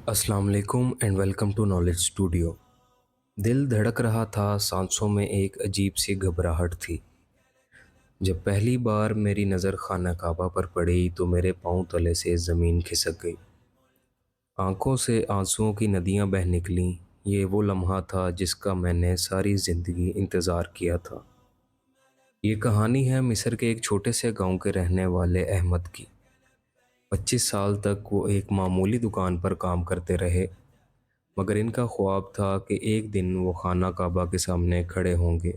अस्सलाम वालेकुम and welcome to knowledge studio. दिल धड़क रहा था, सांसों में एक अजीब सी घबराहट थी। जब पहली बार मेरी नज़र खाना काबा पर पड़ी तो मेरे पांव तले से ज़मीन खिसक गई। आंखों से आंसुओं की नदियां बह निकलीं। ये वो लम्हा था जिसका मैंने सारी ज़िंदगी इंतज़ार किया था। ये कहानी है मिस्र के एक छोटे से गांव के रहने वाले अहमद की। 25 साल तक वो एक मामूली दुकान पर काम करते रहे, मगर इनका ख्वाब था कि एक दिन वो खाना काबा के सामने खड़े होंगे।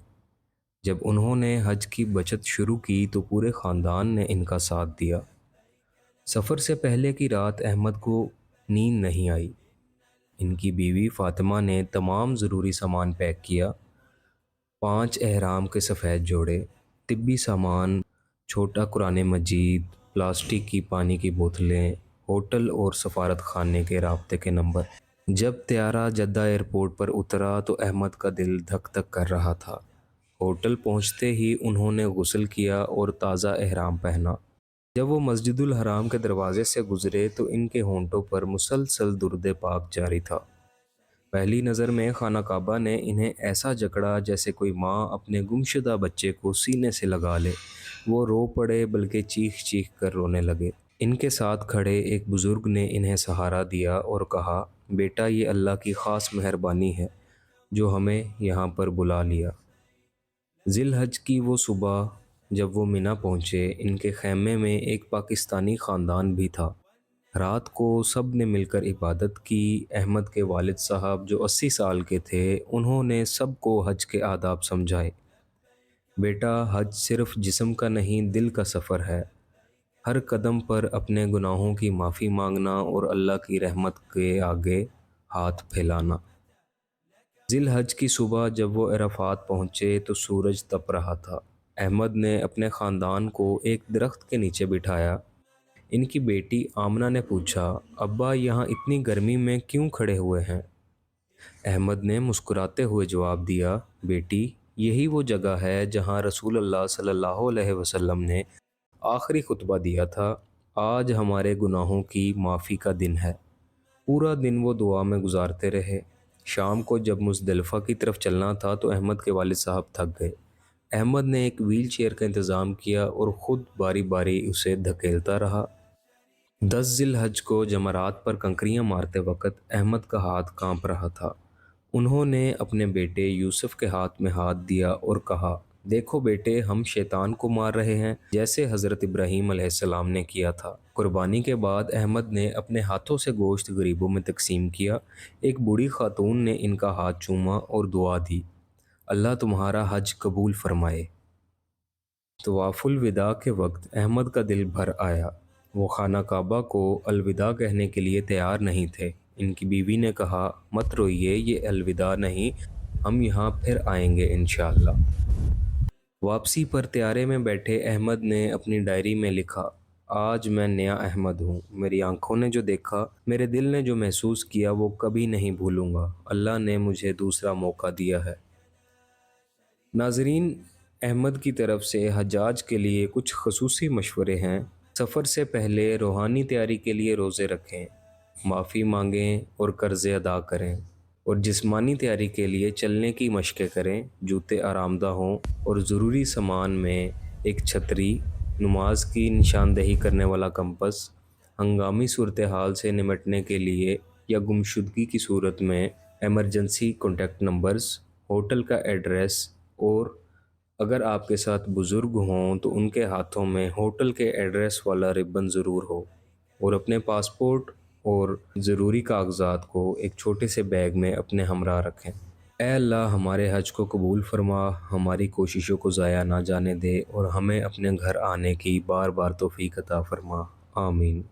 जब उन्होंने हज की बचत शुरू की तो पूरे ख़ानदान ने इनका साथ दिया। सफ़र से पहले की रात अहमद को नींद नहीं आई। इनकी बीवी फ़ातिमा ने तमाम ज़रूरी सामान पैक किया। 5 एहराम के सफ़ेद जोड़े, तिब्बी सामान, छोटा कुरान मजीद, प्लास्टिक की पानी की बोतलें, होटल और सफारत खाने के राब्ते के नंबर। जब त्यारा जद्दा एयरपोर्ट पर उतरा तो अहमद का दिल धक धक कर रहा था। होटल पहुंचते ही उन्होंने गुस्ल किया और ताज़ा एहराम पहना। जब वो मस्जिदुल हराम के दरवाजे से गुजरे तो इनके होंठों पर मुसलसल दुरूद पाक जारी था। पहली नज़र में खाना काबा ने इन्हें ऐसा जकड़ा जैसे कोई माँ अपने गुमशुदा बच्चे को सीने से लगा ले। वो रो पड़े, बल्कि चीख चीख कर रोने लगे। इनके साथ खड़े एक बुज़ुर्ग ने इन्हें सहारा दिया और कहा, बेटा, ये अल्लाह की ख़ास मेहरबानी है जो हमें यहाँ पर बुला लिया। जिलहज की वो सुबह जब वो मिना पहुँचे, इनके खैमे में एक पाकिस्तानी ख़ानदान भी था। रात को सब ने मिलकर इबादत की। अहमद के वालिद साहब जो 80 साल के थे, उन्होंने सबको हज के आदाब समझाए। बेटा, हज सिर्फ जिस्म का नहीं, दिल का सफ़र है। हर कदम पर अपने गुनाहों की माफ़ी मांगना और अल्लाह की रहमत के आगे हाथ फैलाना। जिलहज की सुबह जब वो अरफात पहुँचे तो सूरज तप रहा था। अहमद ने अपने ख़ानदान को एक दरख्त के नीचे बिठाया। इनकी बेटी आमना ने पूछा, अब्बा, यहाँ इतनी गर्मी में क्यों खड़े हुए हैं? अहमद ने मुस्कुराते हुए जवाब दिया, बेटी, यही वो जगह है जहाँ रसूल अल्लाह सल्लल्लाहु अलैहि वसल्लम ने आखिरी खुतबा दिया था। आज हमारे गुनाहों की माफ़ी का दिन है। पूरा दिन वो दुआ में गुजारते रहे। शाम को जब मुज़दलिफ़ा की तरफ चलना था तो अहमद के वालिद साहब थक गए। अहमद ने एक व्हील चेयर का इंतज़ाम किया और ख़ुद बारी बारी उसे धकेलता रहा। 10 जिलहज को जमरात पर कंकरियां मारते वक़्त अहमद का हाथ कांप रहा था। उन्होंने अपने बेटे यूसुफ के हाथ में हाथ दिया और कहा, देखो बेटे, हम शैतान को मार रहे हैं जैसे हज़रत इब्राहीम अलैहिस्सलाम ने किया था। कुर्बानी के बाद अहमद ने अपने हाथों से गोश्त गरीबों में तकसीम किया। एक बूढ़ी खातून ने इनका हाथ चूमा और दुआ दी, अल्लाह तुम्हारा हज कबूल फरमाए। तवाफ़ुल विदा के वक्त अहमद का दिल भर आया। वो खाना काबा को अलविदा कहने के लिए तैयार नहीं थे। इनकी बीवी ने कहा, मत रोइए, ये अलविदा नहीं, हम यहाँ फिर आएंगे इंशाअल्लाह। वापसी पर त्यारे में बैठे अहमद ने अपनी डायरी में लिखा, आज मैं नया अहमद हूँ। मेरी आंखों ने जो देखा, मेरे दिल ने जो महसूस किया, वो कभी नहीं भूलूंगा। अल्लाह ने मुझे दूसरा मौका दिया है। नाजरीन, अहमद की तरफ से हज्जाज के लिए कुछ खसूसी मशवरे हैं। सफ़र से पहले रूहानी तैयारी के लिए रोज़े रखें, माफ़ी मांगें और कर्ज़े अदा करें, और जिस्मानी तैयारी के लिए चलने की मशक़ें करें। जूते आरामदा हों और ज़रूरी सामान में एक छतरी, नमाज की निशानदेही करने वाला कंपस, हंगामी सूरत हाल से निमटने के लिए या गुमशुदगी की सूरत में एमरजेंसी कॉन्टैक्ट नंबर्स, होटल का एड्रेस, और अगर आपके साथ बुज़ुर्ग हों तो उनके हाथों में होटल के एड्रेस वाला रिबन ज़रूर हो, और अपने पासपोर्ट और ज़रूरी कागजात को एक छोटे से बैग में अपने हमरा रखें। ऐ अल्लाह, हमारे हज को कबूल फरमा, हमारी कोशिशों को ज़ाया ना जाने दे और हमें अपने घर आने की बार बार तौफीक अता फरमा। आमीन।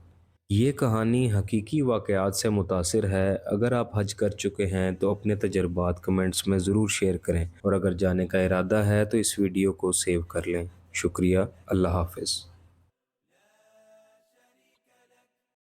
ये कहानी हकीकी वाक़यात से मुतासिर है। अगर आप हज कर चुके हैं तो अपने तजर्बात कमेंट्स में ज़रूर शेयर करें, और अगर जाने का इरादा है तो इस वीडियो को सेव कर लें। शुक्रिया। अल्लाह हाफ़िज़।